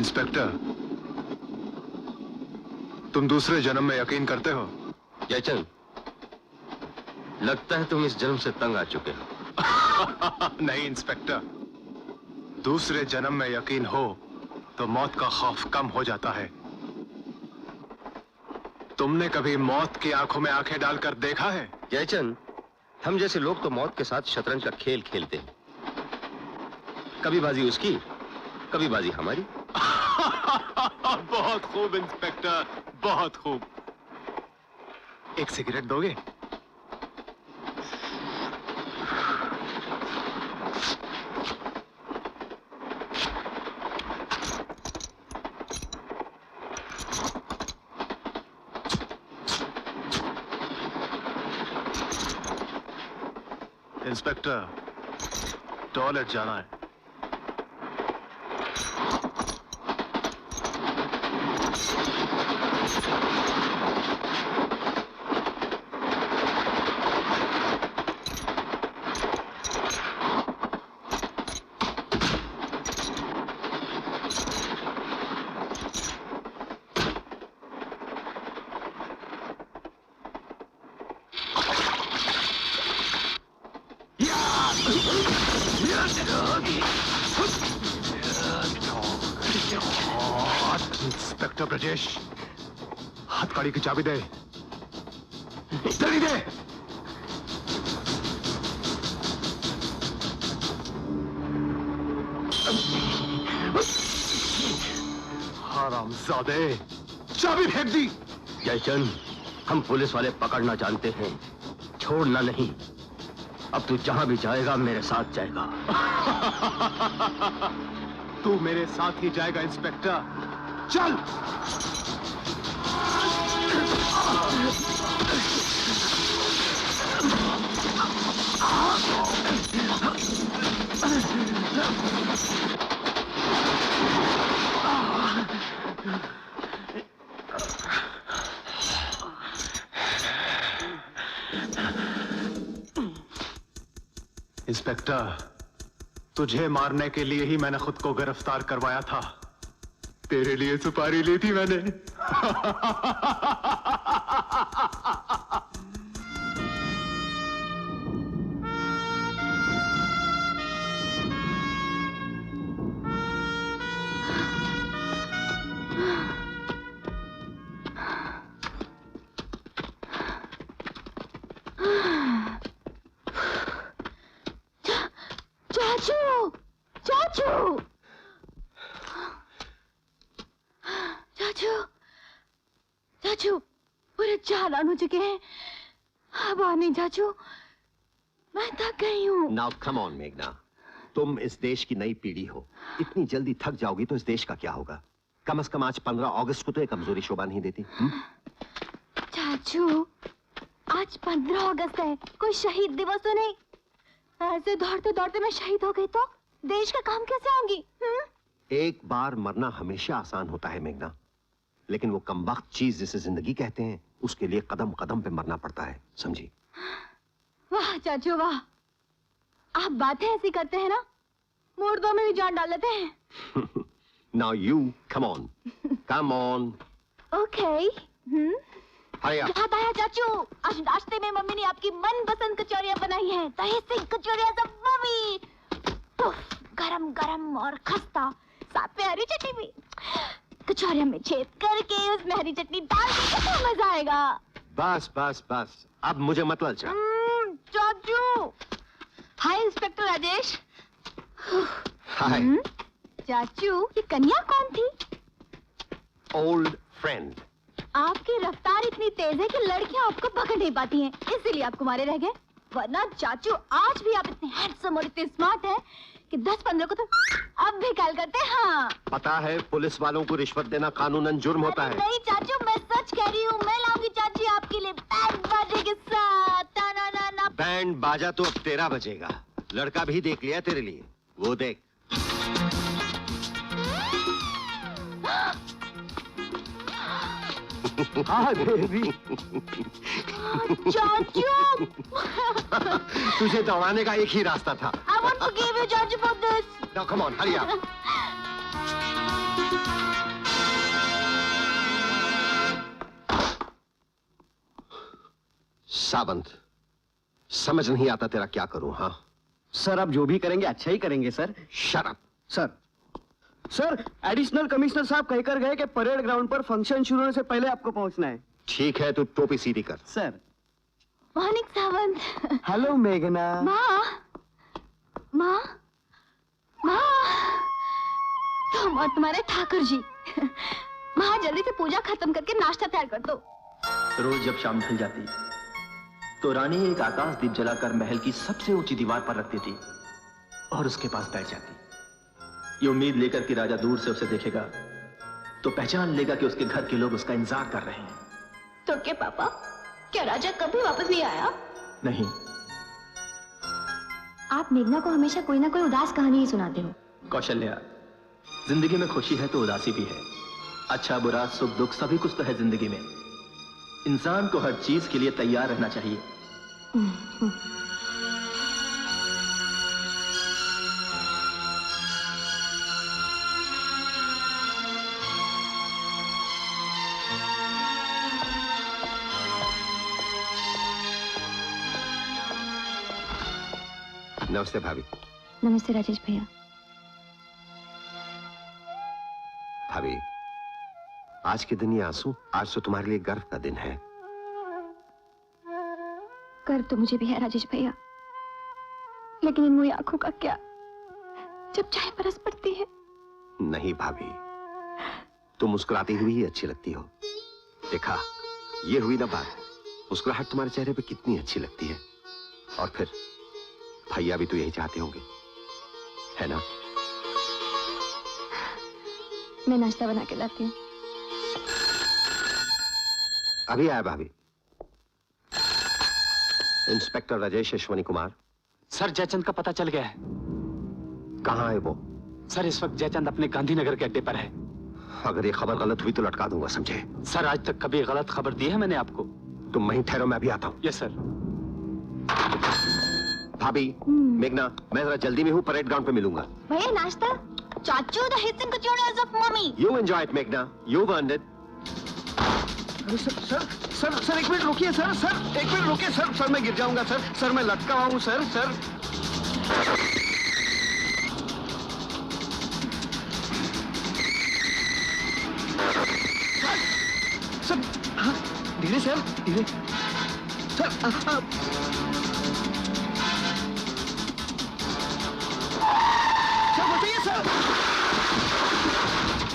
Inspector, तुम दूसरे जन्म में यकीन करते हो? जयचंद, लगता है तुम इस जन्म से तंग आ चुके हो। नहीं इंस्पेक्टर, दूसरे जन्म में यकीन हो तो मौत का खौफ कम हो जाता है। तुमने कभी मौत की आंखों में आंखें डालकर देखा है? जयचंद, हम जैसे लोग तो मौत के साथ शतरंज का खेल खेलते हैं। कभी बाजी उसकी, कभी बाजी हमारी। बहुत खूब इंस्पेक्टर, बहुत खूब। एक सिगरेट दोगे? इंस्पेक्टर, टॉयलेट जाना है। इंस्पेक्टर ब्रजेश, हथकड़ी की चाबी दे। जल्दी दे। हरामजादे, चाबी फेंक दी। जयचंद, हम पुलिस वाले पकड़ना जानते हैं, छोड़ना नहीं। अब तू जहां भी जाएगा मेरे साथ जाएगा। तू मेरे साथ ही जाएगा इंस्पेक्टर। चल। इंस्पेक्टर, तुझे मारने के लिए ही मैंने खुद को गिरफ्तार करवाया था। तेरे लिए सुपारी ली थी मैंने। चाचू, चाचू, चाचू, चाचू, पूरे चालान हो चुके हैं। अब आ नहीं चाचू, मैं थक गई हूँ। नाउ कम ऑन मेघना, तुम इस देश की नई पीढ़ी हो। इतनी जल्दी थक जाओगी तो इस देश का क्या होगा? कम से कम आज 15 अगस्त को तो एक कमजोरी शोभा नहीं देती। चाचू, आज 15 अगस्त है, कोई शहीद दिवस तो नहीं। ऐसे दौड़ते दौड़ते मैं शहीद हो गई तो देश का काम कैसे होंगी? एक बार मरना हमेशा आसान होता है मेघना, लेकिन वो कमबख्त चीज जिसे जिंदगी कहते हैं, उसके लिए कदम कदम पे मरना पड़ता है, समझी? वाह चाचू वाह, आप बातें ऐसी करते हैं ना, मुर्दों में भी जान डाल लेते हैं। Now you come on, come on. Okay. याद आया चाचू, आज नाश्ते में मम्मी ने आपकी मनपसंद कचौरियां बनाई हैं। दही से कचौरियां सब मम्मी, गरम गरम और खस्ता, साथ में हरी चटनी भी। कचौरियां में छेद करके उसमें हरी चटनी डाल के कितना मजा आएगा। बस बस बस, अब मुझे मत ललचा। चाचू। हाय इंस्पेक्टर राजेश। हाय। चाचू, ये कन्या कौन थी? Old friend. आपकी रफ्तार इतनी तेज है कि लड़कियां आपको पकड़ नहीं पाती हैं, इसीलिए आप कुंवारे रह गए। वरना चाचू, आज भी आप इतने हैंडसम और इतने स्मार्ट हैं कि 10-15 को तो अब भी कॉल करते हैं। हाँ, पता है पुलिस वालों को रिश्वत देना कानूनन जुर्म होता है। नहीं चाचू, मैं सच कह रही हूँ। मैं लाऊंगी चाची आपके लिए बैंड बाजे के साथ। ना ना ना। बैंड बाजा तो अब तेरा बजेगा। लड़का भी देख लिया तेरे लिए, वो देख। हाँ बेबी। चाचू। तुझे दौड़ाने का एक ही रास्ता था। I want to give you चाचू for this. Now come on, hurry up. Sawant, समझ नहीं आता तेरा क्या करूं। हाँ सर, आप जो भी करेंगे अच्छा ही करेंगे sir. Shut up. Sir, additional commissioner साहब कहकर गए कि परेड ग्राउंड पर फंक्शन शुरू होने से पहले आपको पहुंचना है। ठीक है, तू टोपी सीधी कर। सर। मॉर्निंग सावंत। हेलो मेघना। माँ, माँ, माँ, तुम और तुम्हारे ठाकुर जी। माँ, जल्दी से पूजा खत्म करके नाश्ता तैयार कर दो। रोज जब शाम ढल जाती तो रानी एक आकाश दीप जलाकर महल की सबसे ऊंची दीवार पर रख देती और उसके पास बैठ जाती। ये उम्मीद लेकर कि राजा दूर से उसे देखेगा तो पहचान लेगा कि उसके घर के लोग उसका इंतजार कर रहे हैं। तो क्या पापा, क्या राजा कभी वापस नहीं आया? नहीं। आप मेघना को हमेशा कोई ना कोई उदास कहानी ही सुनाते हो। कौशल्या, जिंदगी में खुशी है तो उदासी भी है, अच्छा बुरा सुख दुख सभी कुछ तो है जिंदगी में। इंसान को हर चीज के लिए तैयार रहना चाहिए। नमस्ते भाभी। नमस्ते राजेश भैया। भाभी, आज के दिन ये आंसू, आज तो तुम्हारे लिए गर्व का दिन है। गर्व तो मुझे भी है राजेश भैया, लेकिन इन मुई आंखों का क्या, जब चाहे बरस पड़ती है। नहीं भाभी, तुम मुस्कुराती हुई ही अच्छी लगती हो। देखा, ये हुई ना बात। मुस्कुराहट तुम्हारे चेहरे पे कितनी अच्छी लगती है। और फिर भैया भी तो यही चाहते होंगे, है ना? मैं नाश्ता बना के लाती हूँ। अभी आया भाभी। इंस्पेक्टर राजेश अश्वनी कुमार। सर, जयचंद का पता चल गया है। कहाँ है वो? सर, इस वक्त जयचंद अपने गांधीनगर के अड्डे पर है। अगर ये खबर गलत हुई तो लटका दूंगा, समझे? सर, आज तक कभी गलत खबर दी है मैंने आपको? तुम वहीं ठहरो, मैं अभी आता हूँ। Yes sir. भाभी, मेघना, मैं जरा जल्दी में हूँ, परेड ग्राउंड पे मिलूंगा। भैया नाश्ता? चाचू, the hits and kachorias of mommy. You enjoy it, Meghna. You've earned it. Sir, एक मिनट रुकिए सर। एक मिनट रुकिए सर, मैं गिर जाऊंगा सर, मैं लटका हुआ हूँ सर। धीरे सर, धीरे सर। बताइए सर।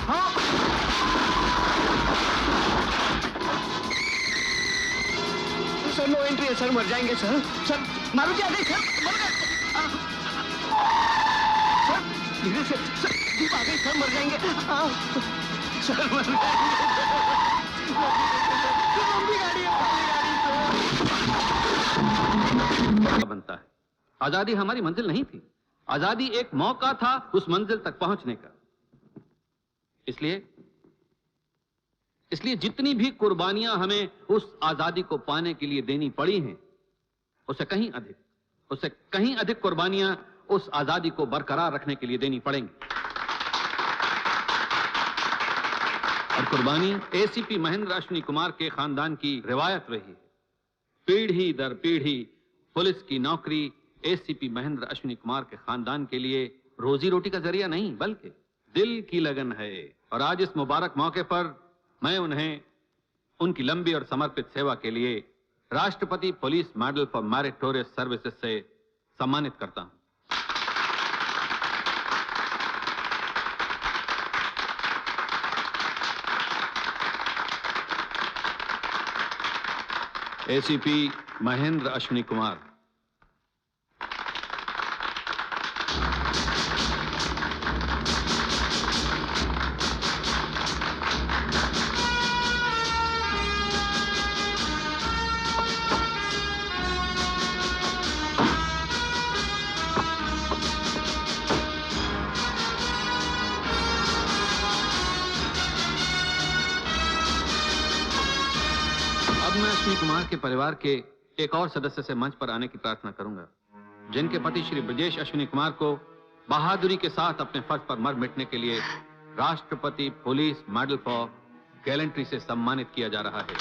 हाँ सर, नो एंट्री है सर, मर जाएंगे सर। मारुति आ गई सर, मर गए सर। धीरे से सर, जीप आ गई सर, मर जाएंगे सर, मर जाएंगे। लंबी गाड़ी है, बनता है। आजादी हमारी मंजिल नहीं थी, आजादी एक मौका था उस मंजिल तक पहुंचने का। इसलिए जितनी भी कुर्बानियां हमें उस आजादी को पाने के लिए देनी पड़ी हैं, उससे कहीं अधिक कुर्बानियां उस आजादी को बरकरार रखने के लिए देनी पड़ेंगी। और कुर्बानी एसीपी महेंद्र अश्विनी कुमार के खानदान की रिवायत रही है। पीढ़ी दर पीढ़ी पुलिस की नौकरी एसीपी महेंद्र अश्विनी कुमार के खानदान के लिए रोजी रोटी का जरिया नहीं, बल्कि दिल की लगन है। और आज इस मुबारक मौके पर मैं उन्हें उनकी लंबी और समर्पित सेवा के लिए राष्ट्रपति police medal for meritorious services से सम्मानित करता हूं। एसीपी महेंद्र अश्विनी कुमार। अश्विनी कुमार के परिवार के एक और सदस्य से मंच पर आने की प्रार्थना करूंगा, जिनके पति श्री ब्रजेश अश्विनी कुमार को बहादुरी के साथ अपने फर्ज पर मर मिटने के लिए राष्ट्रपति पुलिस मेडल फॉर गैलेंट्री से सम्मानित किया जा रहा है।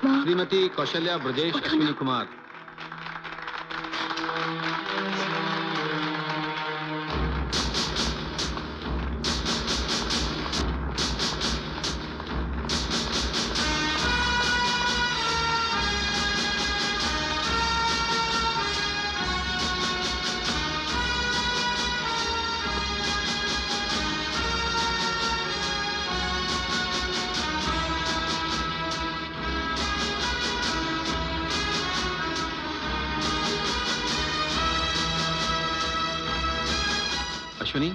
श्रीमती कौशल्या ब्रजेश अश्विनी कुमार। अश्विनी,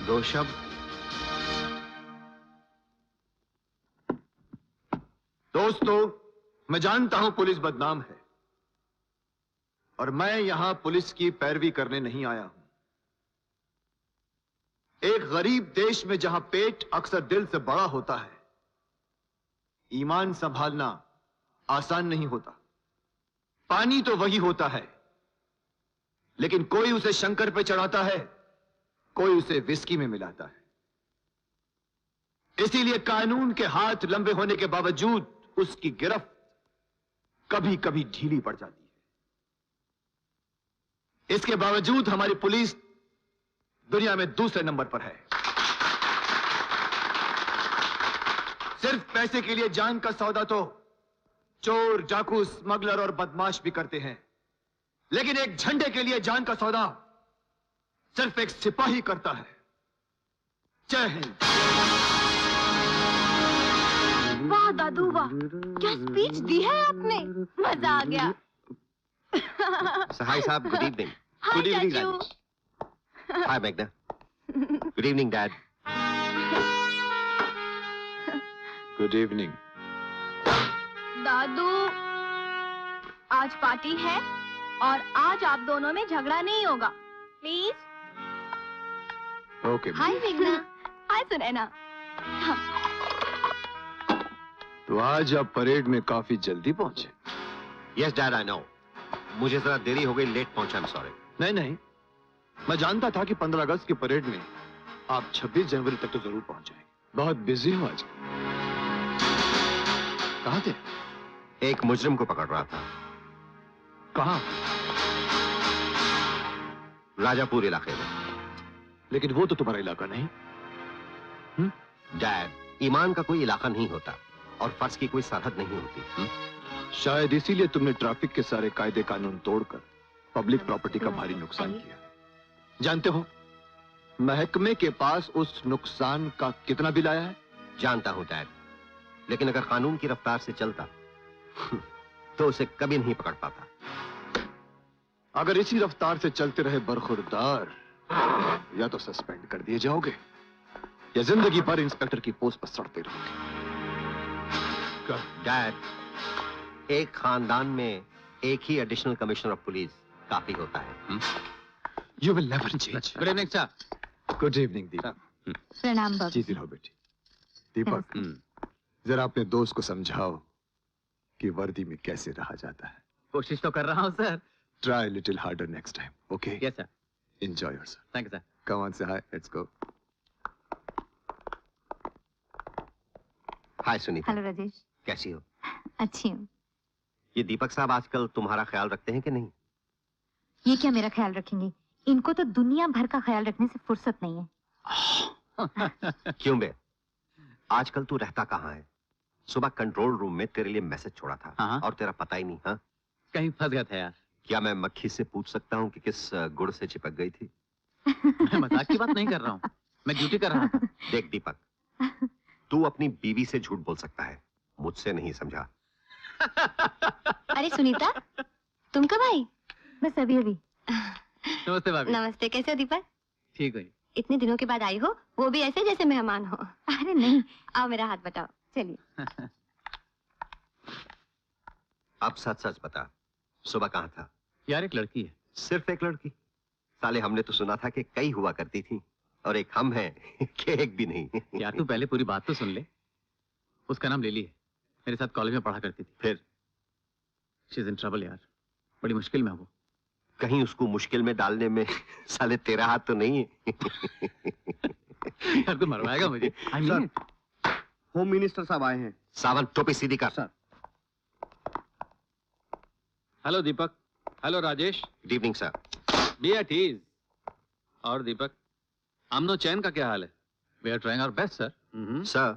दो शब्द। दोस्तों, मैं जानता हूं पुलिस बदनाम है और मैं यहां पुलिस की पैरवी करने नहीं आया हूं। एक गरीब देश में जहां पेट अक्सर दिल से बड़ा होता है, ईमान संभालना आसान नहीं होता। पानी तो वही होता है, लेकिन कोई उसे शंकर पे चढ़ाता है, कोई उसे विस्की में मिलाता है। इसीलिए कानून के हाथ लंबे होने के बावजूद उसकी गिरफ्त कभी कभी ढीली पड़ जाती है। इसके बावजूद हमारी पुलिस दुनिया में दूसरे नंबर पर है। सिर्फ पैसे के लिए जान का सौदा तो चोर, डाकू, स्मगलर और बदमाश भी करते हैं, लेकिन एक झंडे के लिए जान का सौदा सिर्फ एक सिपाही करता है। जय हिंद। वाह दादू वाह, क्या स्पीच दी है आपने, मजा आ गया। सहाय साहब, गुड इवनिंग। हाय चाचू। हाय मेघना। Good evening dad. Good evening. दादू, आज पार्टी है और आज आप दोनों में झगड़ा नहीं होगा, प्लीज। ओके। हाय मेघना। हाय सुनैना। तो आज आप परेड में काफी जल्दी पहुंचे। Yes dad, I know. मुझे जरा देरी हो गई, लेट पहुंचा, आई एम सॉरी। नहीं नहीं, मैं जानता था कि 15 अगस्त की परेड में आप 26 जनवरी तक तो जरूर पहुंच जाएंगे। बहुत बिजी हूं आज। कहां थे? एक मुजरिम को पकड़ रहा था। कहां? राजापुर इलाके में। लेकिन वो तो तुम्हारा इलाका नहीं। डैड, ईमान का कोई इलाका नहीं होता और फर्ज की कोई सरहद नहीं होती। शायद इसीलिए तुमने ट्रैफिक के सारे कायदे कानून तोड़कर पब्लिक प्रॉपर्टी का भारी नुकसान किया। जानते हो महकमे के पास उस नुकसान का कितना बिल आया है? जानता हूं डैड, लेकिन अगर कानून की रफ्तार से चलता तो उसे कभी नहीं पकड़ पाता। अगर इसी रफ्तार से चलते रहे बरखुरदार, या तो सस्पेंड कर दिए जाओगे या जिंदगी भर इंस्पेक्टर की पोस्ट पर सड़ते रहोगे। डैड, एक खानदान में एक ही एडिशनल कमिश्नर ऑफ पुलिस काफी होता है। You will never change. Good evening sir. Good evening Deepak. प्रणाम बाबू। जीती रहो बेटी। दीपक, जरा अपने दोस्त को समझाओ कि वर्दी में कैसे रहा जाता है। कोशिश तो कर रहा हूँ sir. Try a little harder next time, okay? Yes sir. Enjoy yourself. Thank you sir. Come on, say hi. Let's go. Hi Sunita. Hello Rajesh. कैसी हो? अच्छी हूँ। ये दीपक साहब आजकल तुम्हारा ख्याल रखते हैं कि नहीं? ये क्या मेरा ख्याल रखेंगे? इनको तो दुनिया भर का ख्याल रखने से फुर्सत नहीं है। क्यों बे? आजकल तू रहता कहाँ है? सुबह कंट्रोल रूम में तेरे लिए मैसेज छोड़ा था। हाँ। और तेरा पता ही नहीं। हाँ, कहीं फंस गया था यार। क्या मैं मक्खी से पूछ सकता हूँ कि किस गुड़ से चिपक गई थी? मैं मजाक की बात नहीं कर रहा हूँ, मैं ड्यूटी कर रहा था। देख दीपक, तू अपनी बीवी से झूठ बोल सकता है, मुझसे नहीं, समझा? अरे सुनीता, तुम कब आई? बस अभी अभी। नमस्ते भाभी। नमस्ते, कैसे हो दीपक? ठीक है। इतने दिनों के बाद आई हो, वो भी ऐसे जैसे मेहमान हो। अरे नहीं, आओ मेरा हाथ बताओ, चलिए। अब सच सच बता, सुबह कहाँ था? यार एक लड़की है। सिर्फ एक लड़की? साले हमने तो सुना था कि कई हुआ करती थी, और एक हम हैं कि एक भी नहीं। यार तू पहले पूरी बात तो सुन ले। उसका नाम लिली है, मेरे साथ कॉलेज में पढ़ा करती थी। फिर? शी इज इन ट्रबल यार, बड़ी मुश्किल में है वो। कहीं उसको मुश्किल में डालने में साले तेरा हाथ तो नहीं है? यार तू मरवाएगा मुझे। I mean it. Home minister साहब आए हैं। सावंत टोपी सीधी कर। Sir. Hello Deepak. Hello Rajesh. Good evening sir. Be at ease. और दीपक, अमनो चैन का क्या हाल है? We are trying our best sir. Sir,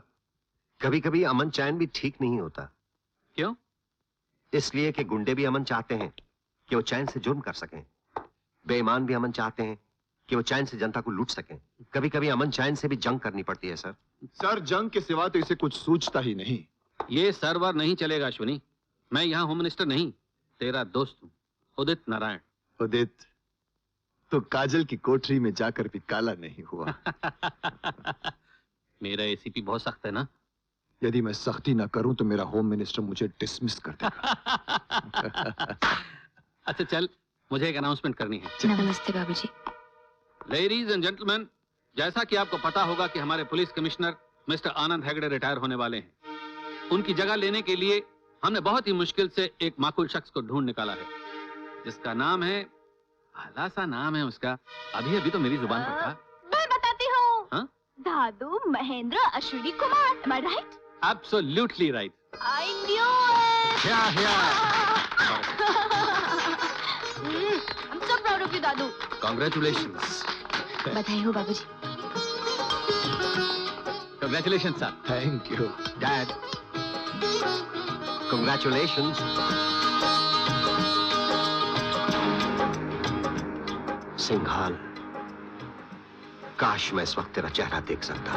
कभी कभी अमन चैन भी ठीक नहीं होता। क्यों? इसलिए कि गुंडे भी अमन चाहते हैं कि वो चैन से जुर्म कर सकें। बेईमान भी अमन चाहते हैं कि वो चैन से जनता को लूट सकें। कभी कभी अमन चैन से भी जंग करनी पड़ती है सर। सर, जंग के सिवा तो इसे कुछ सूझता ही नहीं। ये सरवर नहीं चलेगा अश्विनी। मैं यहाँ होम मिनिस्टर नहीं, तेरा दोस्त हूँ, उदित नारायण। उदित तो काजल की कोठरी में जाकर भी काला नहीं हुआ। मेरा एसीपी बहुत सख्त है ना? यदि मैं सख्ती ना करूं तो मेरा होम मिनिस्टर मुझे डिसमिस कर देगा। अच्छा चल, मुझे एक अनाउंसमेंट करनी है। नमस्ते बाबूजी। लेडीज एंड जेंटलमैन, जैसा कि आपको पता होगा कि हमारे पुलिस कमिश्नर मिस्टर आनंद हेगड़े रिटायर होने वाले हैं। उनकी जगह लेने के लिए हमने बहुत ही मुश्किल से एक माकूल शख्स को ढूंढ निकाला है, जिसका नाम है, भला सा नाम है उसका, अभी अभी तो मेरी जुबान पर था। मैं बताती हूँ। हाँ? दादू Mahendra Ashwini Kumar. Am I right? Absolutely right. I knew it. I'm so proud of you, Dadu. Congratulations. बधाई हो बाबूजी। Congratulation sir. Thank you dad, congratulations. Singhal, काश मैं इस वक्त तेरा चेहरा देख सकता।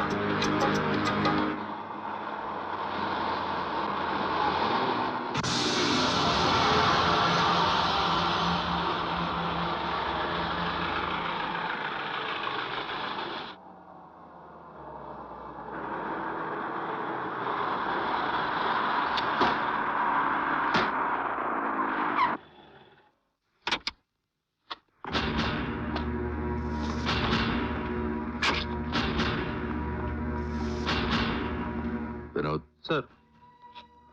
विनोद सर,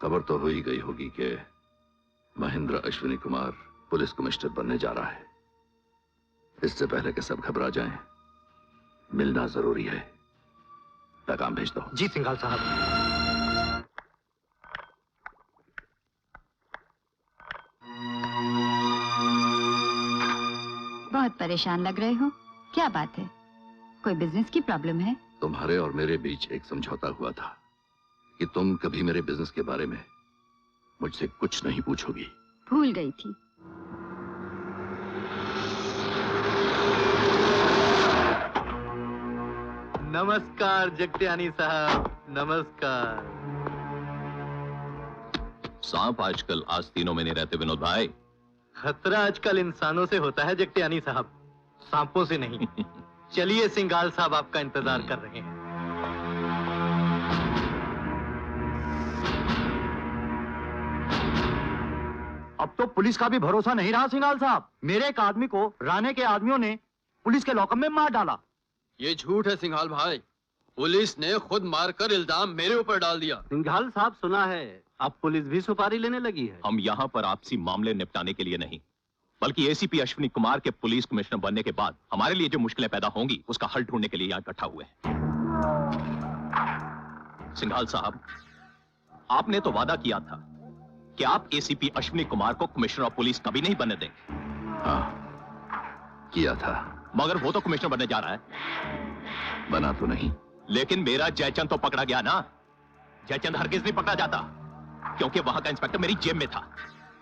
खबर तो हो ही गई होगी कि महेंद्र अश्विनी कुमार पुलिस कमिश्नर बनने जा रहा है। इससे पहले कि सब घबरा जाएं, मिलना जरूरी है। पैगाम भेज दो। जी सिंघाल साहब। बहुत परेशान लग रहे हो, क्या बात है? कोई बिजनेस की प्रॉब्लम है? तुम्हारे और मेरे बीच एक समझौता हुआ था कि तुम कभी मेरे बिजनेस के बारे में मुझसे कुछ नहीं पूछोगी। भूल गई थी। नमस्कार जगत्यानी साहब, नमस्कार। सांप आजकल आस्तीनों में नहीं रहते विनोद भाई। खतरा आजकल इंसानों से होता है जगत्यानी साहब, सांपों से नहीं। चलिए सिंघाल साहब आपका इंतजार कर रहे हैं। अब तो पुलिस का भी भरोसा नहीं रहा सिंघाल साहब। मेरे एक आदमी को राणे के आदमियों ने पुलिस के लॉकअप में मार डाला। ये झूठ है सिंघाल भाई, पुलिस ने खुद मारकर इल्जाम मेरे ऊपर डाल दिया। सिंघाल साहब सुना है अब पुलिस भी सुपारी लेने लगी है। हम यहाँ पर आपसी मामले निपटाने के लिए नहीं, बल्कि एसीपी अश्विनी कुमार के पुलिस कमिश्नर बनने के बाद हमारे लिए जो मुश्किलें पैदा होंगी उसका हल ढूंढने के लिए यहाँ इकट्ठा हुए हैं। सिंघाल साहब, आपने तो वादा किया था कि आप एसीपी अश्विनी कुमार को कमिश्नर ऑफ पुलिस कभी नहीं बनने देंगे। हाँ, किया था। मगर वो तो कमिश्नर बनने जा रहा है। बना तो नहीं। लेकिन मेरा जयचंद तो पकड़ा गया ना। जयचंद हरगिज नहीं पकड़ा जाता, क्योंकि वहां का इंस्पेक्टर मेरी जेब में था।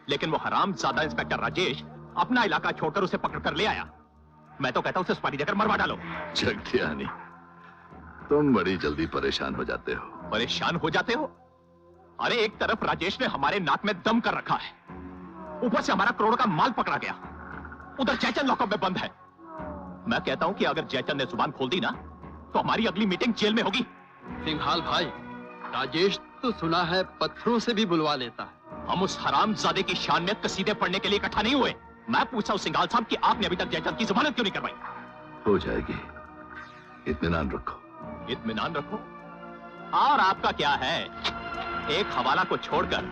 लेकिन वो हरामजादा इंस्पेक्टर राजेश अपना इलाका छोड़कर उसे पकड़ कर ले आया। मैं तो कहता हूं उसे सुपारी देकर मरवा डालो। जगत्यानी, तुम बड़ी जल्दी परेशान हो जाते हो। परेशान हो जाते हो? अरे एक तरफ राजेश ने हमारे नाक में दम कर रखा है, ऊपर से हमारा करोड़ों का माल पकड़ा गया, उधर जयचंद लॉकअप में बंद है। मैं कहता हूं कि अगर जयचंद ने जुबान खोल दी ना तो हमारी अगली मीटिंग जेल में होगी। सिंघाल भाई, राजेश तो सुना है पत्थरों से भी बुलवा लेता है। हम उस हरामजादे की शान में कसीदे पढ़ने के लिए इकट्ठा नहीं हुए। मैं पूछता हूं सिंघाल साहब कि आपने अभी तक जयचंद की जमानत क्यों नहीं करवाई? हो जाएगी, इत्मीनान रखो। इत्मीनान रखो? और आपका क्या है, एक हवाला को छोड़कर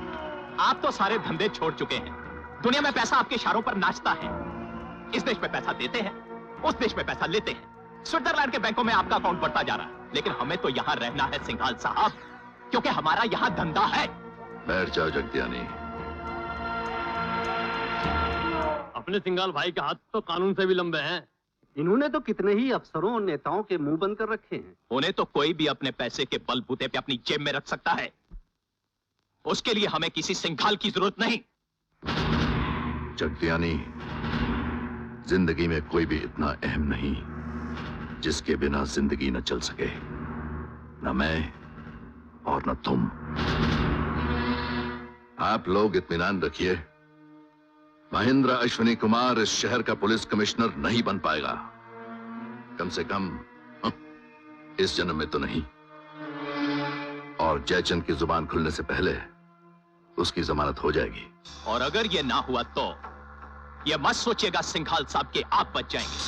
आप तो सारे धंधे छोड़ चुके हैं। दुनिया में पैसा आपके इशारों पर नाचता है। इस देश में पैसा देते हैं, उस देश में पैसा लेते हैं। स्विट्जरलैंड के बैंकों में आपका अकाउंट बढ़ता जा रहा है, लेकिन हमें तो यहां रहना है सिंघाल साहब। क्योंकि हमारा यहां धंधा है। बैठ जाओ जगतियानी। अपने सिंघाल भाई के हाथ तो कानून से भी लंबे हैं। इन्होंने तो कितने ही अफसरों और नेताओं के मुंह बंद कर रखे हैं। उन्हें तो कोई भी अपने पैसे के बलबूते पे अपनी जेब में रख सकता है। उसके लिए हमें किसी सिंघाल की जरूरत नहीं। जगतियानी, जिंदगी में कोई भी इतना अहम नहीं जिसके बिना जिंदगी न चल सके, न मैं और न तुम। आप लोग इत्मीनान रखिए, महेंद्र अश्विनी कुमार इस शहर का पुलिस कमिश्नर नहीं बन पाएगा, कम से कम इस जन्म में तो नहीं। और जयचंद की जुबान खुलने से पहले उसकी जमानत हो जाएगी। और अगर यह ना हुआ तो यह मत सोचिएगा सिंघाल साहब के आप बच जाएंगे।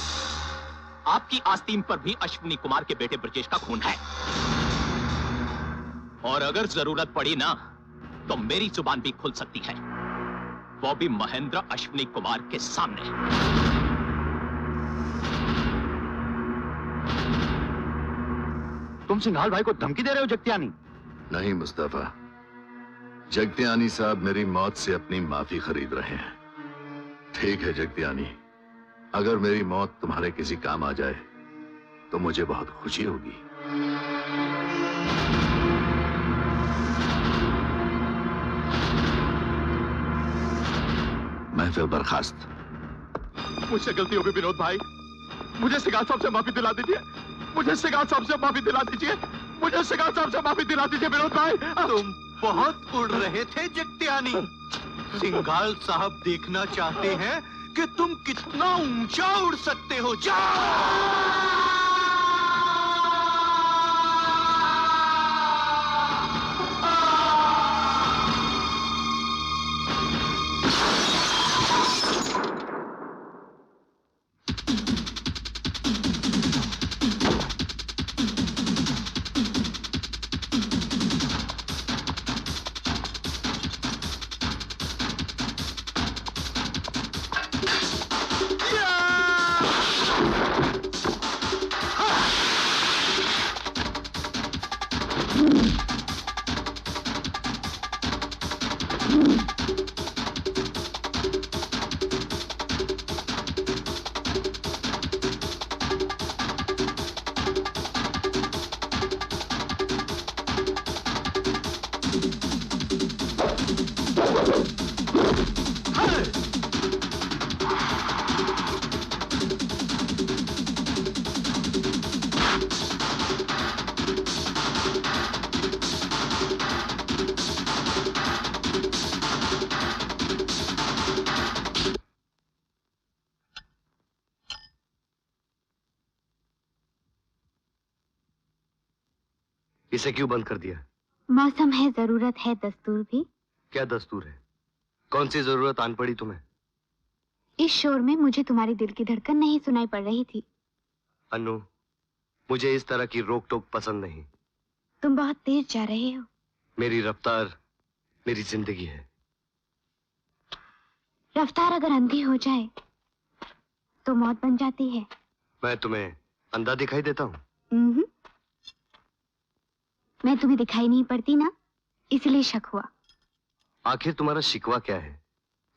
आपकी आस्तीन पर भी अश्विनी कुमार के बेटे ब्रजेश का खून है। और अगर जरूरत पड़ी ना तो मेरी जुबान भी खुल सकती है, वो भी महेंद्र अश्विनी कुमार के सामने। तुम सिंघाल भाई को धमकी दे रहे हो जगतियानी? नहीं मुस्तफा, जगतियानी साहब मेरी मौत से अपनी माफी खरीद रहे हैं। ठीक है जगतियानी, अगर मेरी मौत तुम्हारे किसी काम आ जाए तो मुझे बहुत खुशी होगी। महफिल बर्खास्त। मुझसे गलती हो गई विनोद भाई, मुझे सिंघाल साहब से माफी दिला दीजिए। मुझे सिंघाल साहब से माफी दिला दीजिए। मुझे सिंघाल साहब से माफी दिला दीजिए विनोद भाई। तुम बहुत उड़ रहे थे जगतियानी। सिंघाल साहब देखना चाहते हैं कि तुम कितना ऊंचा उड़ सकते हो। जाओ! इसे क्यों बंद कर दिया? मौसम है, जरूरत है, दस्तूर भी। क्या दस्तूर है? कौन सी जरूरत आन पड़ी तुम्हें? इस शोर में मुझे तुम्हारी दिल की धड़कन नहीं सुनाई पड़ रही थी। अन्नू, मुझे इस तरह की रोक टोक पसंद नहीं। तुम बहुत तेज जा रहे हो। मेरी रफ्तार मेरी जिंदगी है। रफ्तार अगर अंधी हो जाए तो मौत बन जाती है। मैं तुम्हें अंधा दिखाई देता हूँ? मैं तुम्हें दिखाई नहीं पड़ती ना, इसलिए शक हुआ। आखिर तुम्हारा शिकवा क्या है?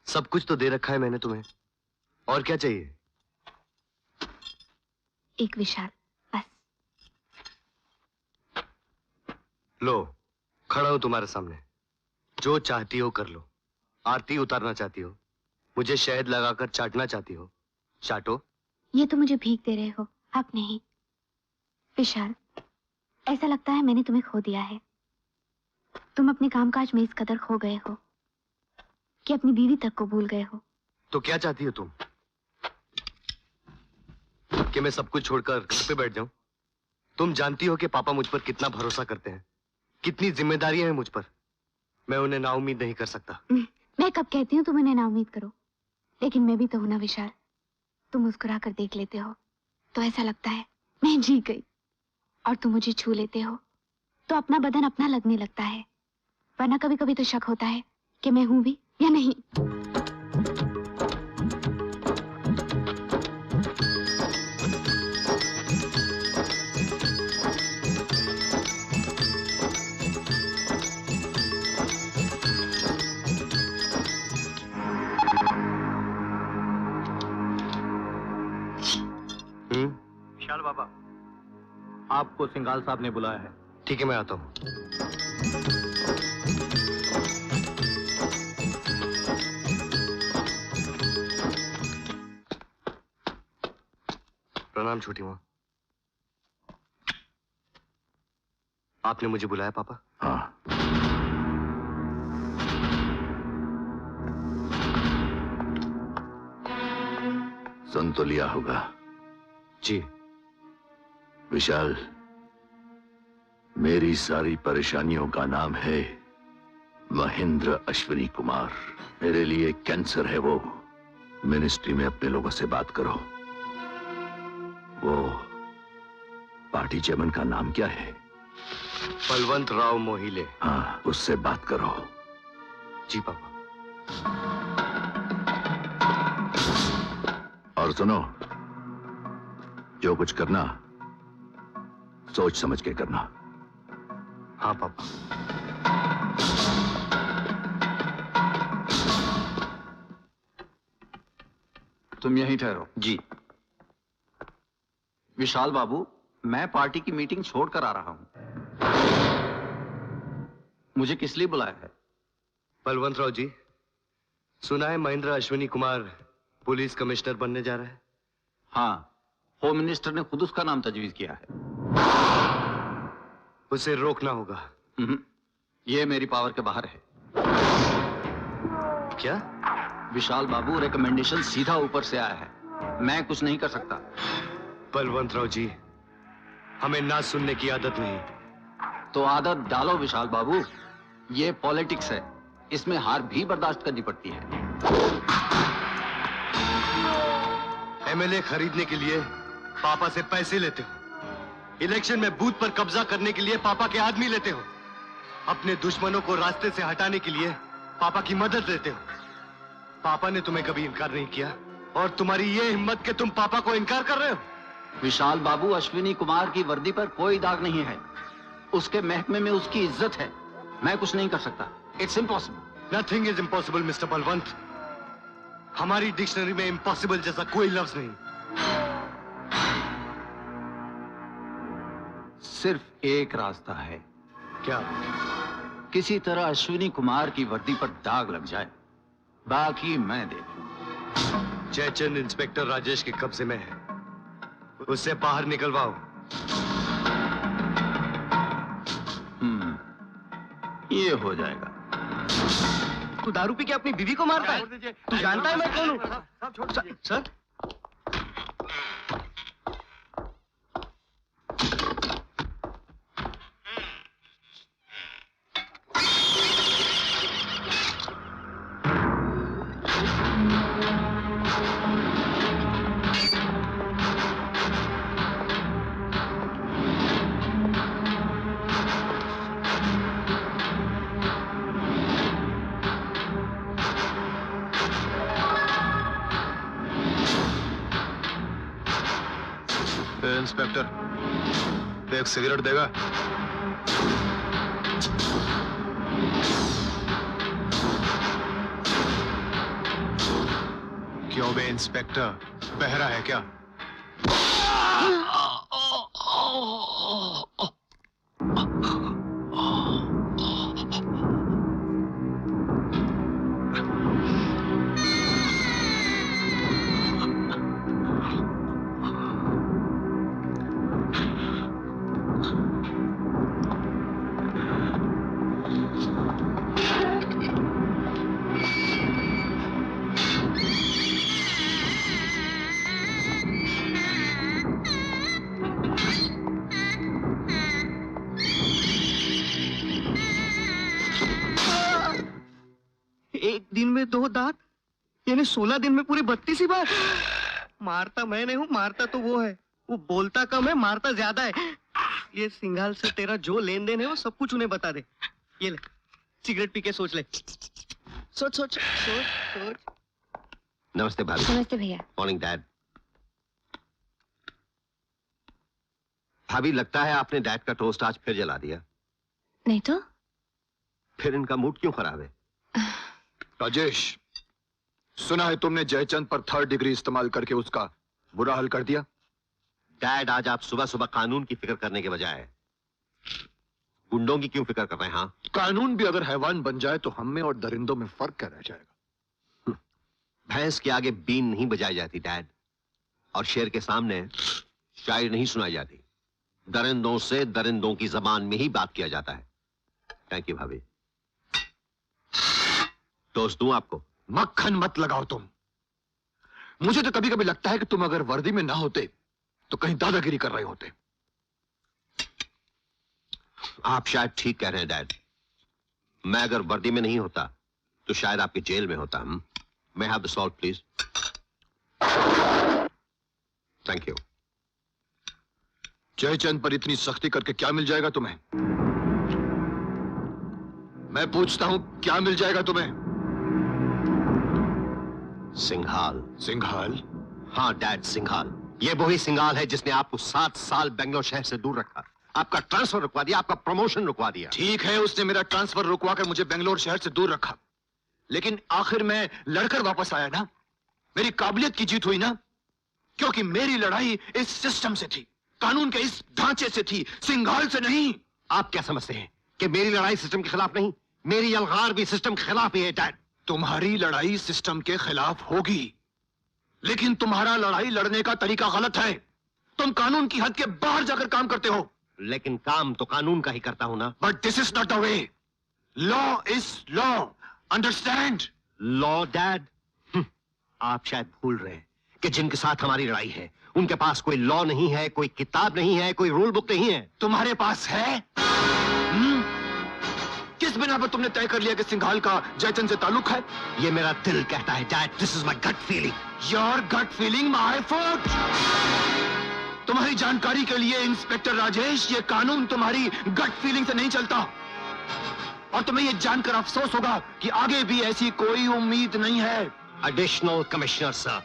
सब कुछ तो दे रखा है मैंने तुम्हें, और क्या चाहिए? एक विशाल, बस। लो, खड़ा हूं तुम्हारे सामने। जो चाहती हो कर लो। आरती उतारना चाहती हो, मुझे शहद लगाकर चाटना चाहती हो, चाटो। ये तो मुझे भीख दे रहे हो, हक नहीं। विशाल, ऐसा लगता है मैंने तुम्हें खो दिया है। तुम अपने कामकाज में इस कदर खो गए हो कि अपनी बीवी तक को भूल गए हो। तो क्या चाहती हो तुम? कि मैं सब कुछ छोड़कर घर पे बैठ जाऊं? तुम जानती हो कि पापा मुझ पर कितना भरोसा करते हैं, कितनी जिम्मेदारियां हैं मुझ पर। मैं उन्हें नाउम्मीद नहीं कर सकता। मैं कब कहती हूँ तुम उन्हें नाउम्मीद करो, लेकिन मैं भी तो हूं ना विशाल। तुम मुस्कुरा कर देख लेते हो तो ऐसा लगता है मैं जी गई, और तुम मुझे छू लेते हो तो अपना बदन अपना लगने लगता है। वरना कभी कभी तो शक होता है कि मैं हूं भी या नहीं। आपको सिंघाल साहब ने बुलाया है। ठीक है, मैं आता हूँ। प्रणाम छोटी माँ। आपने मुझे बुलाया पापा? हाँ। सुन तो लिया होगा। जी। विशाल, मेरी सारी परेशानियों का नाम है महेंद्र अश्विनी कुमार। मेरे लिए कैंसर है वो। मिनिस्ट्री में अपने लोगों से बात करो। वो पार्टी चेयरमैन का नाम क्या है? बलवंत राव मोहिले। हाँ, उससे बात करो। जी पापा। और सुनो, जो कुछ करना सोच समझ के करना। हाँ पापा। तुम यहीं ठहरो। जी। विशाल बाबू, मैं पार्टी की मीटिंग छोड़कर आ रहा हूं। मुझे किस लिए बुलाया है? बलवंत राव जी, सुना है महेंद्र अश्विनी कुमार पुलिस कमिश्नर बनने जा रहा है। हाँ, होम मिनिस्टर ने खुद उसका नाम तजवीज किया है। उसे रोकना होगा। यह मेरी पावर के बाहर है। क्या? विशाल बाबू, रिकमेंडेशन सीधा ऊपर से आया है, मैं कुछ नहीं कर सकता। बलवंत राव जी, हमें ना सुनने की आदत नहीं। तो आदत डालो विशाल बाबू। ये पॉलिटिक्स है, इसमें हार भी बर्दाश्त करनी पड़ती है। एमएलए खरीदने के लिए पापा से पैसे लेते हो, इलेक्शन में बूथ पर कब्जा करने के लिए पापा के आदमी लेते हो, अपने दुश्मनों को रास्ते से हटाने के लिए पापा की मदद लेते हो। पापा ने तुम्हें कभी इनकार नहीं किया और तुम्हारी ये हिम्मत कि तुम पापा को इनकार कर रहे हो। विशाल बाबू, अश्विनी कुमार की वर्दी पर कोई दाग नहीं है। उसके महकमे में उसकी इज्जत है। मैं कुछ नहीं कर सकता। It's impossible. Nothing is impossible mister Balwant. हमारी डिक्शनरी में इम्पॉसिबल जैसा कोई लफ्ज नहीं। सिर्फ एक रास्ता है। क्या? किसी तरह अश्विनी कुमार की वर्दी पर दाग लग जाए, बाकी मैं देखूं। जयचंद इंस्पेक्टर राजेश के कब्जे में है, उससे बाहर निकलवाओ। ये हो जाएगा। तू दारू पी के अपनी बीवी को मारता है? तू जानता है मैं कौन हूं? सर, इंस्पेक्टर, एक सिगरेट देगा? क्यों बे इंस्पेक्टर, बहरा है क्या? एक दिन में 2 दांत, यानी 16 दिन में पूरी 32 बार। मारता मैं नहीं हूँ, मारता तो वो है। वो बोलता कम है, मारता ज्यादा है। ये सिंघाल से तेरा जो लेन देन है वो सब कुछ उन्हें बता दे। ये ले, सिगरेट पी के सोच ले। सोच सोच सोच सोच। नमस्ते भाभी। नमस्ते भैया। Morning dad. भाभी, लगता है आपने डैड का टोस्ट आज फिर जला दिया। नहीं तो फिर इनका मूड क्यों खराब है? राजेश, सुना है तुमने जयचंद पर 3rd डिग्री इस्तेमाल करके उसका बुरा हाल कर दिया। डैड, आज आप सुबह सुबह कानून की फिक्र करने के बजाय गुंडों की क्यों फिक्र कर रहे हैं? हाँ, कानून भी अगर हैवान बन जाए तो हम में और दरिंदों में फर्क क्या रह जाएगा? भैंस के आगे बीन नहीं बजाई जाती डैड, और शेर के सामने शायरी नहीं सुनाई जाती। दरिंदों से दरिंदों की जबान में ही बात किया जाता है। थैंक यू भाभी। दोस्त दूं आपको? मक्खन मत लगाओ तुम। मुझे तो कभी कभी लगता है कि तुम अगर वर्दी में ना होते तो कहीं दादागिरी कर रहे होते। आप शायद ठीक कह रहे हैं डैड। मैं अगर वर्दी में नहीं होता तो शायद आपके जेल में होता। मैं have the salt please. Thank you. Jaichand पर इतनी सख्ती करके क्या मिल जाएगा तुम्हें? मैं पूछता हूं, क्या मिल जाएगा तुम्हें? सिंघाल। सिंघाल? हाँ डैड, सिंघाल। ये वही सिंघाल है जिसने आपको 7 साल बेंगलोर शहर से दूर रखा, आपका ट्रांसफर रुकवा दिया, आपका प्रमोशन रुकवा दिया। ठीक है, उसने मेरा ट्रांसफर रुकवा कर मुझे बेंगलोर शहर से दूर रखा, लेकिन आखिर मैं लड़कर वापस आया ना। मेरी काबिलियत की जीत हुई ना, क्योंकि मेरी लड़ाई इस सिस्टम से थी, कानून के इस ढांचे से थी, सिंघाल से नहीं। आप क्या समझते हैं कि मेरी लड़ाई सिस्टम के खिलाफ नहीं? मेरी यलगार भी सिस्टम के खिलाफ ही है डैड। तुम्हारी लड़ाई सिस्टम के खिलाफ होगी, लेकिन तुम्हारा लड़ाई लड़ने का तरीका गलत है। तुम कानून की हद के बाहर जाकर काम करते हो। लेकिन काम तो कानून का ही करता हूं ना। But this is not the way. Law is law, understand? Law dad? आप शायद भूल रहे हैं कि जिनके साथ हमारी लड़ाई है उनके पास कोई लॉ नहीं है, कोई किताब नहीं है, कोई रूल बुक नहीं है। तुम्हारे पास है? किस बिना पर तुमने तय कर लिया कि सिंघाल का जयचंद से ताल्लुक है? ये मेरा दिल कहता है dad. This is my gut feeling. Your gut feeling my foot. तुम्हारी जानकारी के लिए इंस्पेक्टर राजेश, ये कानून तुम्हारी गट फीलिंग से नहीं चलता, और तुम्हें ये जानकर अफसोस होगा कि आगे भी ऐसी कोई उम्मीद नहीं है। एडिशनल कमिश्नर सर,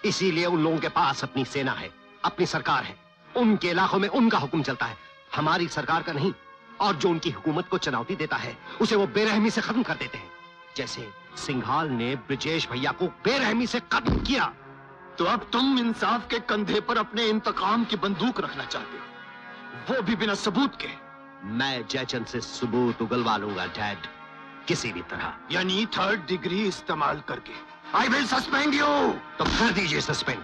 इसीलिए उन लोगों के पास अपनी सेना है, अपनी सरकार है, उनके इलाकों में उनका हुक्म चलता है, हमारी सरकार का नहीं। और जो उनकी हुकूमत को चुनौती देता है उसे वो बेरहमी से खत्म कर देते हैं, जैसे सिंघाल ने ब्रजेश भैया को बेरहमी से खत्म किया। तो अब तुम इंसाफ के कंधे पर अपने इंतकाम की बंदूक रखना चाहते हो, वो भी बिना सबूत के। मैं जयचंद से सबूत उगलवा लूंगा डैड, किसी भी तरह। यानी 3rd डिग्री इस्तेमाल करके। I will suspend you. तो कर दीजिए सस्पेंड।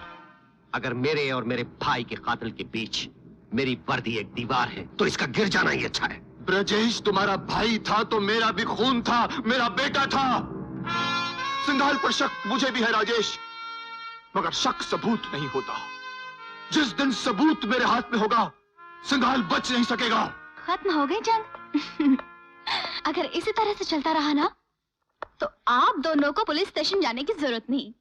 अगर मेरे और मेरे भाई के कातिल के बीच मेरी वर्दी एक दीवार है तो इसका गिर जाना ही अच्छा है। ब्रजेश तुम्हारा भाई था तो मेरा भी खून था, मेरा बेटा था। सिंघाल पर शक मुझे भी है राजेश, मगर शक सबूत नहीं होता। जिस दिन सबूत मेरे हाथ में होगा सिंघाल बच नहीं सकेगा। खत्म हो गई जंग। अगर इसी तरह से चलता रहा ना तो आप दोनों को पुलिस स्टेशन जाने की जरूरत नहीं,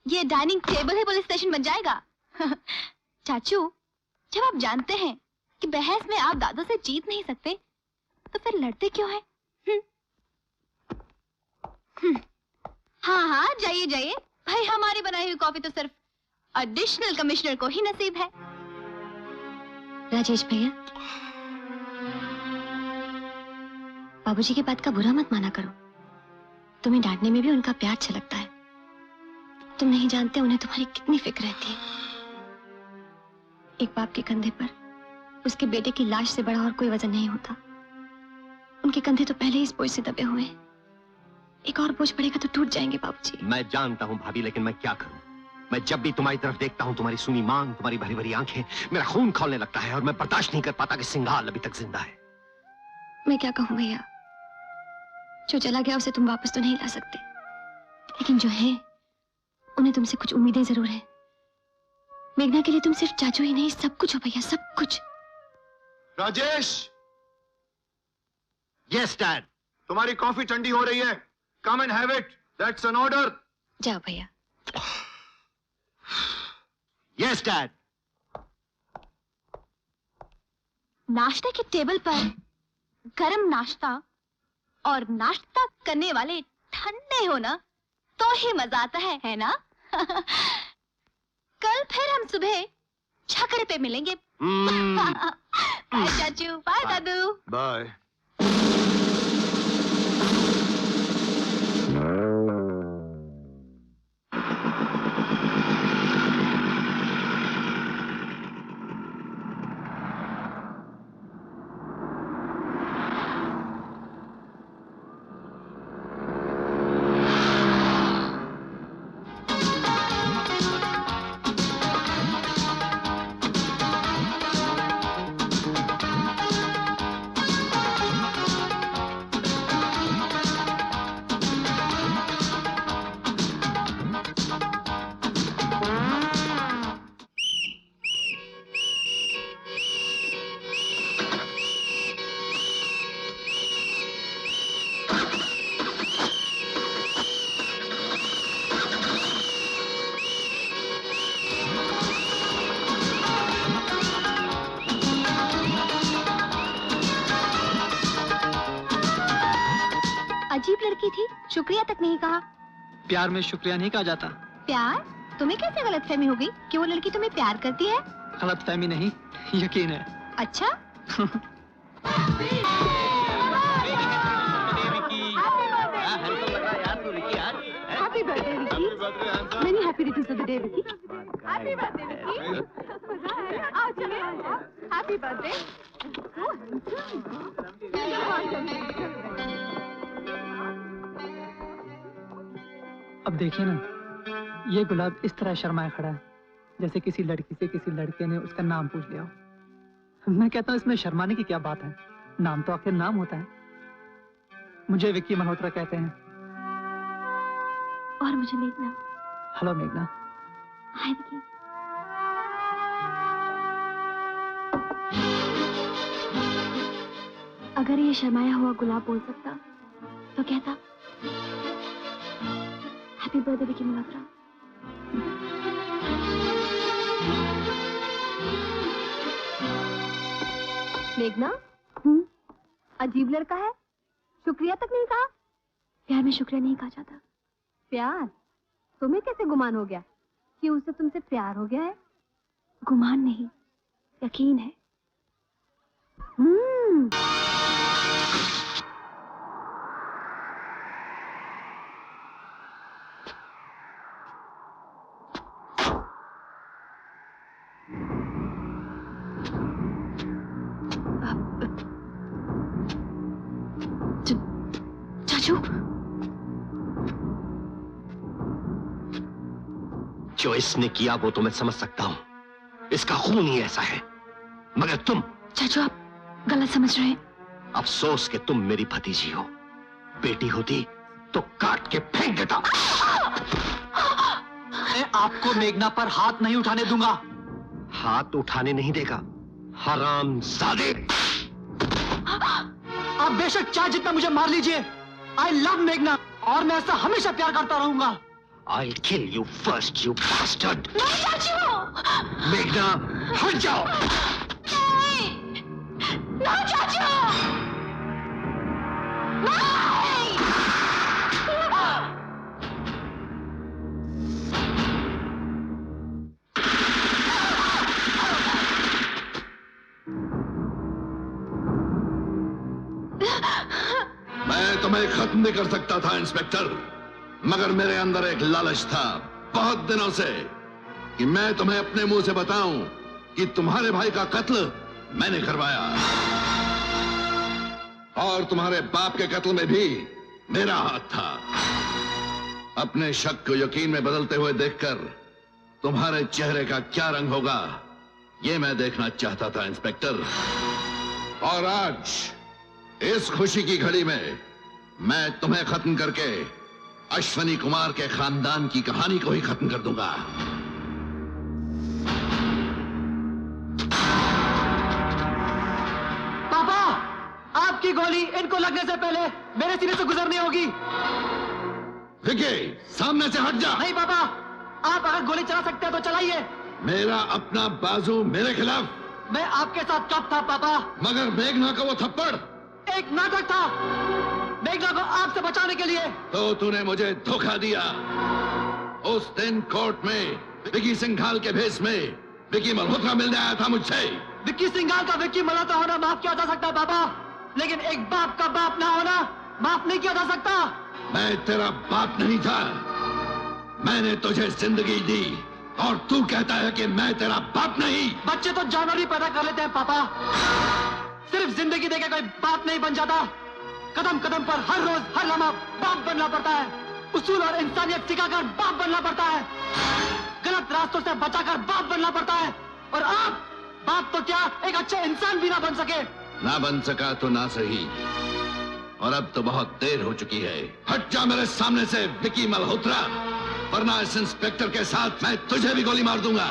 ये डाइनिंग टेबल ही पुलिस स्टेशन बन जाएगा। चाचू, जब आप जानते हैं कि बहस में आप दादू से जीत नहीं सकते तो फिर लड़ते क्यों हैं? हाँ हाँ, जाइए जाइए भाई, हमारी बनाई हुई कॉफी तो सिर्फ एडिशनल कमिश्नर को ही नसीब है। राजेश भैया, बाबूजी की बात का बुरा मत माना करो, तुम्हें डांटने में भी उनका प्यार छलकता है। तुम नहीं जानते उन्हें तुम्हारी कितनी फिक्र रहती है। एक बाप के कंधे पर उसके बेटे की लाश से बड़ा और कोई वजन नहीं होता। उनके कंधे तो पहले ही इस बोझ से दबे हुए हैं, एक और बोझ पड़ेगा तो टूट जाएंगे बाबूजी। मैं जानता हूँ भाभी, लेकिन मैं क्या करूँ? मैं जब भी तुम्हारी तरफ देखता हूँ, तुम्हारी सुनी मांग, तुम्हारी भरी भरी आंखें, मेरा खून खौलने लगता है और मैं बर्दाश्त नहीं कर पाता कि सिंघाल अभी तक जिंदा है। मैं क्या कहूँ भैया, जो चला गया उसे तुम वापस तो नहीं ला सकते, लेकिन जो है उन्हें तुमसे कुछ उम्मीदें जरूर है। मेघना के लिए तुम सिर्फ चाचू ही नहीं, सब कुछ हो भैया, सब कुछ। राजेश। Yes dad. तुम्हारी कॉफी ठंडी हो रही है, come and have it, that's an order. जाओ भैया। Yes dad. नाश्ते के टेबल पर गरम नाश्ता और नाश्ता करने वाले ठंडे हो ना तो ही मजा आता है ना? कल फिर हम सुबह छकड़े पे मिलेंगे। बाय चाचू, बाय दादू। बाय। अजीब लड़की थी, शुक्रिया तक नहीं कहा। प्यार में शुक्रिया नहीं कहा जाता। प्यार? तुम्हें कैसे गलतफहमी हो गई कि वो लड़की तुम्हें प्यार करती है? गलतफहमी नहीं, यकीन है। अच्छा? Happy birthday, Vicky. Many happy returns of the day, Vicky. Happy birthday, Vicky. आओ चले। Happy birthday. अब देखिए ना, ये गुलाब इस तरह शर्माए खड़ा है जैसे किसी लड़की से किसी लड़के ने उसका नाम पूछ लिया हो। मैं कहता हूँ इसमें शर्माने की क्या बात है, नाम तो आखिर नाम होता है। मुझे विक्की मल्होत्रा कहते हैं। और मुझे मेघना। हेलो मेघना। हाय विक्की। अगर ये शर्माया हुआ गुलाब बोल सकता तो कहता हैप्पी बर्थडे विक्की मल्होत्रा। मेघना, अजीब लड़का है, शुक्रिया तक नहीं कहा। प्यार में शुक्रिया नहीं कहा जाता। प्यार? तुम्हें कैसे गुमान हो गया कि उसे तुमसे प्यार हो गया है? गुमान नहीं, यकीन है। चाचू, जो इसने किया वो तो मैं समझ सकता हूं, इसका खून ही ऐसा है, मगर तुम। चाचू आप गलत समझ रहे हैं। अफसोस कि तुम मेरी भतीजी हो, बेटी होती तो काट के फेंक देता। मैं आपको मेघना पर हाथ नहीं उठाने दूंगा। हाथ उठाने नहीं देगा, हरामजादे। आप बेशक चाहे जितना मुझे मार लीजिए, आई लव मेघना और मैं ऐसा हमेशा प्यार करता रहूंगा। I'll kill you first, you bastard! नहीं चाचू! मेघना, हट जाओ! नहीं! नहीं चाचू! नहीं! मैं तुम्हें खत्म नहीं कर सकता था इंस्पेक्टर, मगर मेरे अंदर एक लालच था बहुत दिनों से कि मैं तुम्हें अपने मुंह से बताऊं कि तुम्हारे भाई का कत्ल मैंने करवाया और तुम्हारे बाप के कत्ल में भी मेरा हाथ था। अपने शक को यकीन में बदलते हुए देखकर तुम्हारे चेहरे का क्या रंग होगा ये मैं देखना चाहता था इंस्पेक्टर। और आज इस खुशी की घड़ी में मैं तुम्हें खत्म करके अश्विनी कुमार के खानदान की कहानी को ही खत्म कर दूंगा। पापा, आपकी गोली इनको लगने से पहले मेरे सीने से गुजरनी होगी। विकी, सामने से हट जा। नहीं पापा, आप अगर गोली चला सकते हैं तो चलाइए। मेरा अपना बाजू मेरे खिलाफ। मैं आपके साथ कब था पापा? मगर मेघना का वो थप्पड़ एक नाटक था, मेघना को आपसे बचाने के लिए। तो तूने मुझे धोखा दिया। उस दिन कोर्ट में विकी सिंघाल के भेष में विकी मल्होत्रा मिलने आया था मुझसे। विक्की सिंघाल का विक्की मल्होत्रा होना माफ किया जा सकता है पापा, लेकिन एक बाप का बाप ना होना माफ नहीं किया जा सकता। मैं तेरा बाप नहीं था, मैंने तुझे जिंदगी दी और तू कहता है कि मैं तेरा बाप नहीं। बच्चे तो जानवर ही पैदा कर लेते हैं पापा, सिर्फ जिंदगी देके कोई बाप नहीं बन जाता। कदम कदम पर हर रोज हर लम्हा बाप बनना पड़ता है, उसूल और इंसानियत सिखाकर बाप बनना पड़ता है, गलत रास्तों से बचाकर बाप बनना पड़ता है। और आप बाप तो क्या एक अच्छे इंसान भी ना बन सके। ना बन सका तो ना सही, और अब तो बहुत देर हो चुकी है। हट जा मेरे सामने से विकी मल्होत्रा, वरना इस इंस्पेक्टर के साथ मैं तुझे भी गोली मार दूंगा।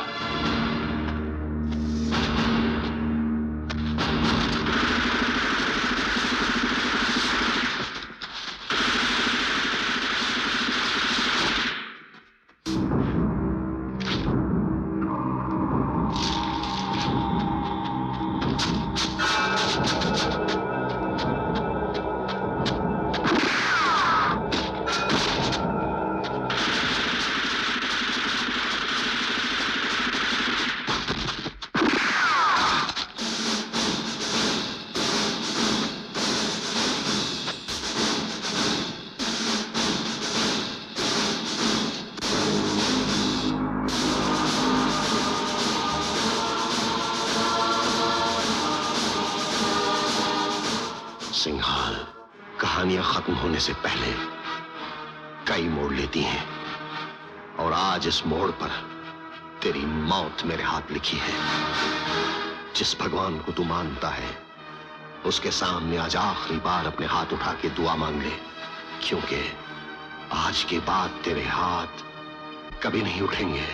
सिंघाल, कहानियां खत्म होने से पहले कई मोड़ लेती हैं, और आज इस मोड़ पर तेरी मौत मेरे हाथ लिखी है। जिस भगवान को तू मानता है उसके सामने आज आखिरी बार अपने हाथ उठा के दुआ मांग ले, क्योंकि आज के बाद तेरे हाथ कभी नहीं उठेंगे।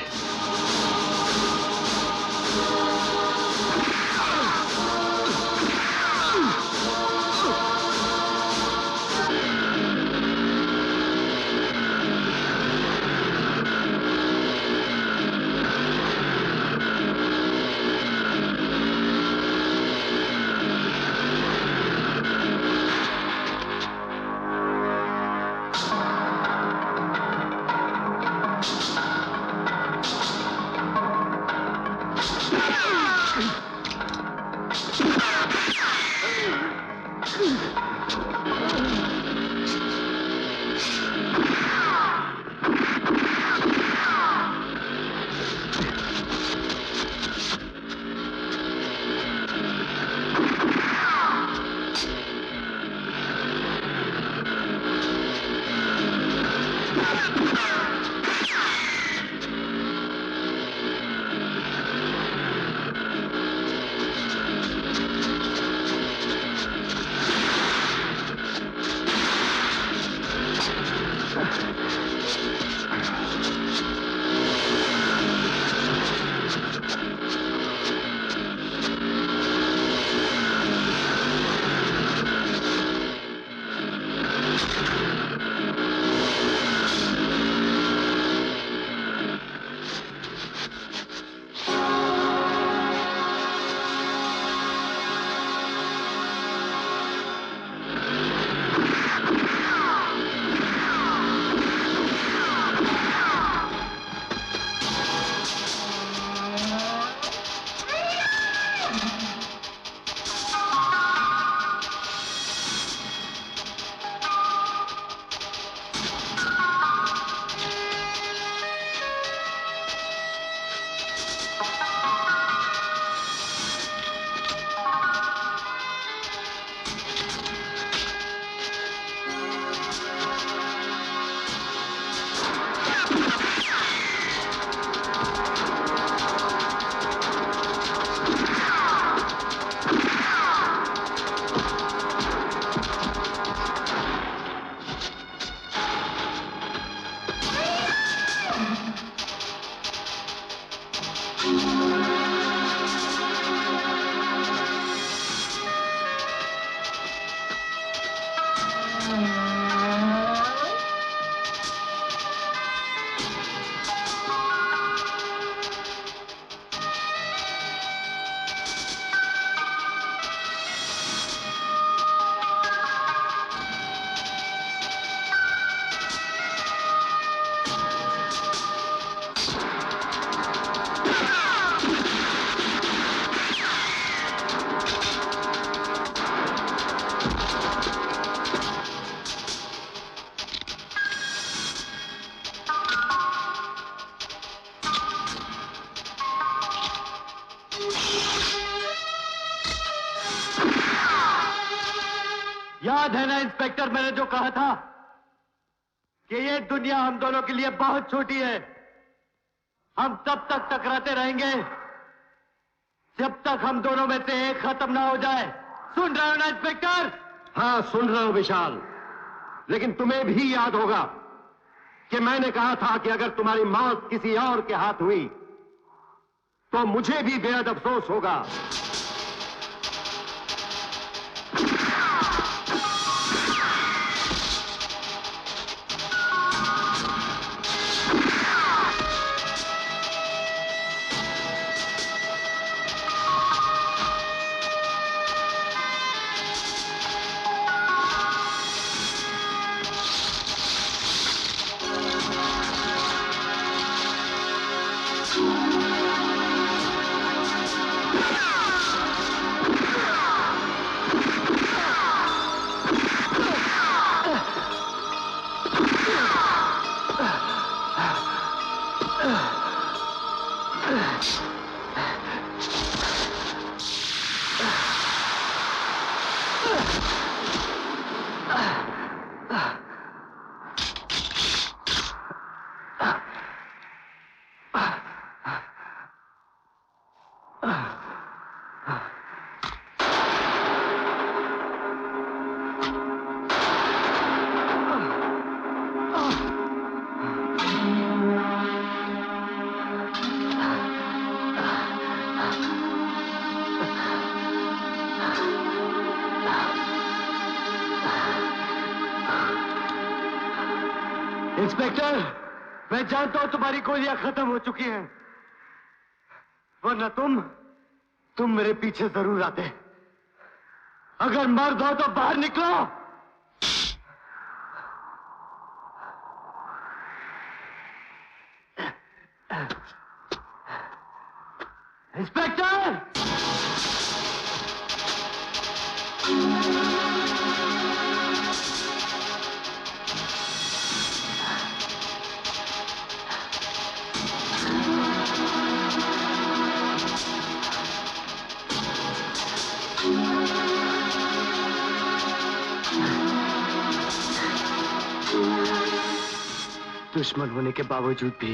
याद है ना इंस्पेक्टर, मैंने जो कहा था कि ये दुनिया हम दोनों के लिए बहुत छोटी है। हम तब तक टकराते रहेंगे जब तक हम दोनों में से एक खत्म ना हो जाए। सुन रहे हो ना इंस्पेक्टर? हाँ, सुन रहा हूं विशाल, लेकिन तुम्हें भी याद होगा कि मैंने कहा था कि अगर तुम्हारी मौत किसी और के हाथ हुई तो मुझे भी बेहद अफसोस होगा। इंस्पेक्टर, मैं जानता हूं तुम्हारी गोलियां खत्म हो चुकी हैं, वरना तुम मेरे पीछे जरूर आते। अगर मर्द हो तो बाहर निकलो। इंस्पेक्टर! दुश्मन होने के बावजूद भी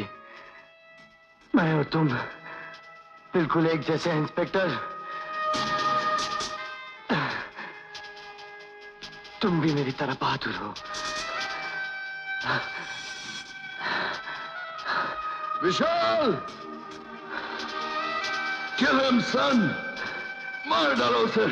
मैं और तुम बिल्कुल एक जैसे हैं इंस्पेक्टर। तुम भी मेरी तरह बहादुर हो। विशाल, किल हिम सन, मार डालो उसे।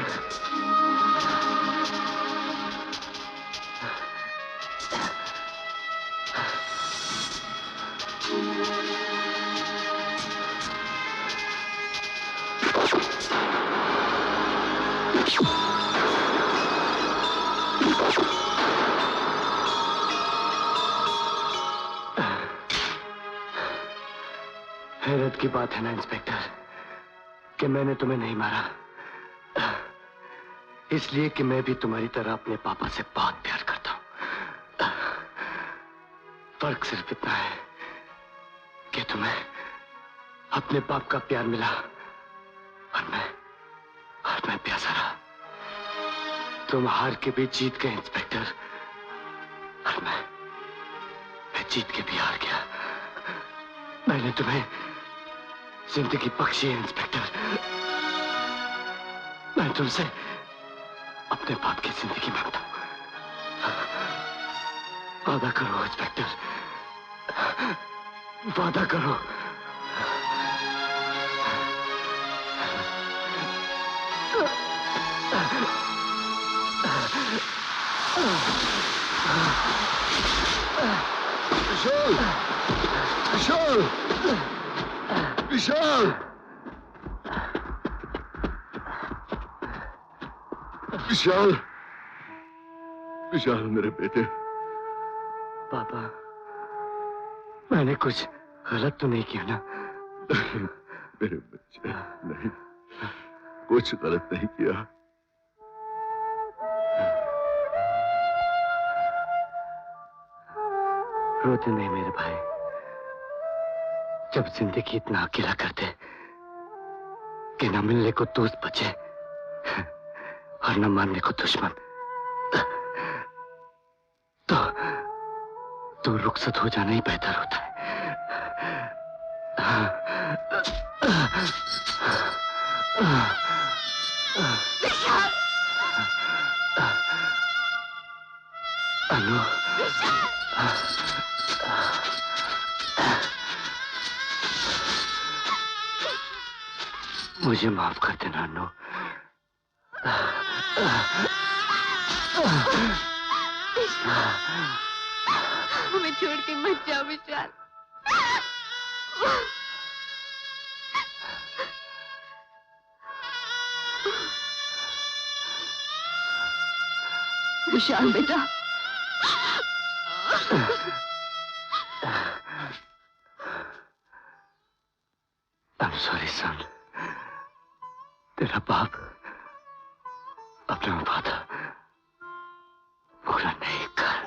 हैरत की बात है ना इंस्पेक्टर कि मैंने तुम्हें नहीं मारा, इसलिए कि मैं भी तुम्हारी तरह अपने पापा से बहुत प्यार करता हूं। फर्क सिर्फ इतना है कि तुम्हें अपने बाप का प्यार मिला और मैं प्यासा रहा। तुम हार के भी जीत गए इंस्पेक्टर, और मैं जीत के भी हार गया। मैंने तुम्हें जिंदगी बख्शी है इंस्पेक्टर। मैं तुमसे अपने बाप की जिंदगी मांगता हूं। वादा करो इंस्पेक्टर, वादा करो। विशाल, विशाल, विशाल, विशाल, विशाल मेरे बेटे। पापा, मैंने कुछ गलत तो नहीं किया ना? नहीं मेरे बच्चे, नहीं, कुछ गलत नहीं किया। रोते नहीं मेरे भाई। जब जिंदगी इतना अकेला कर दे कि न मिलने को दोस्त बचे और न मानने को दुश्मन, तो रुखसत हो जाना ही बेहतर होता है। अनु, मुझे माफ कर देना अनु। हमें छोड़ के मत जाओ विशाल। विशाल बेटा, I'm sorry son। तेरा बाप अपना वादा पूरा नहीं कर